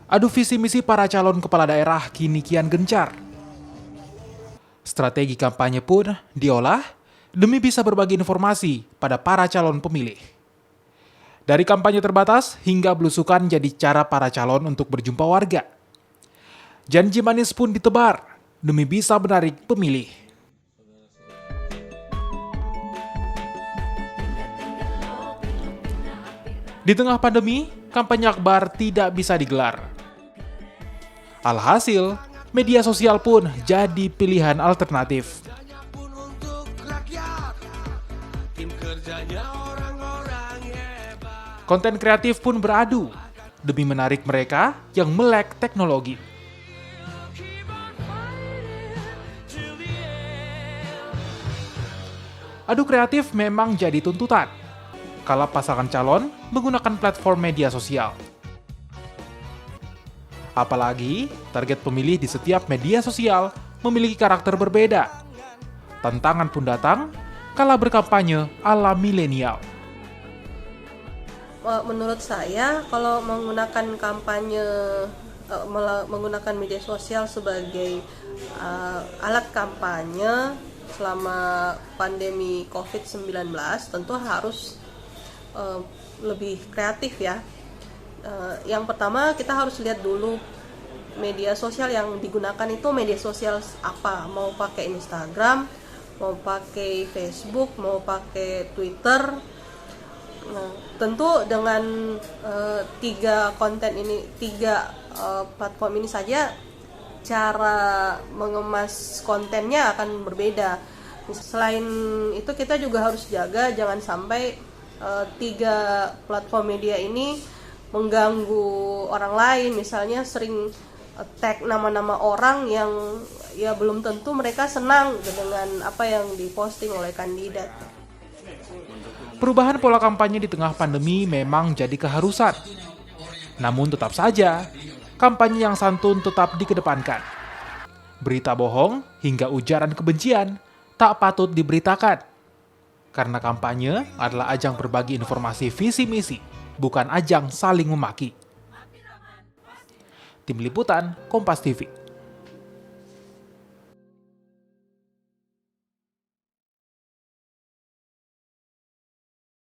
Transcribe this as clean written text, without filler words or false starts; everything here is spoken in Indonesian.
Adu visi misi para calon kepala daerah kini kian gencar. Strategi kampanye pun diolah demi bisa berbagi informasi pada para calon pemilih. Dari kampanye terbatas hingga belusukan jadi cara para calon untuk berjumpa warga. Janji manis pun ditebar demi bisa menarik pemilih. Di tengah pandemi, kampanye akbar tidak bisa digelar. Alhasil, media sosial pun jadi pilihan alternatif. Konten kreatif pun beradu demi menarik mereka yang melek teknologi. Adu kreatif memang jadi tuntutan kala pasangan calon menggunakan platform media sosial. Apalagi target pemilih di setiap media sosial memiliki karakter berbeda. Tantangan pun datang kala berkampanye ala milenial. Menurut saya, kalau menggunakan kampanye, menggunakan media sosial sebagai alat kampanye selama pandemi COVID-19, tentu harus lebih kreatif ya. Yang pertama, kita harus lihat dulu media sosial yang digunakan itu media sosial apa. Mau pakai Instagram, mau pakai Facebook, mau pakai Twitter. Nah, tentu dengan tiga platform ini saja cara mengemas kontennya akan berbeda. Selain itu, kita juga harus jaga jangan sampai tiga platform media ini mengganggu orang lain. Misalnya sering tag nama-nama orang yang ya belum tentu mereka senang dengan apa yang diposting oleh kandidat. Perubahan pola kampanye di tengah pandemi memang jadi keharusan. Namun tetap saja, kampanye yang santun tetap dikedepankan. Berita bohong hingga ujaran kebencian tak patut diberitakan. Karena kampanye adalah ajang berbagi informasi visi misi, bukan ajang saling memaki. Tim Liputan, Kompas TV.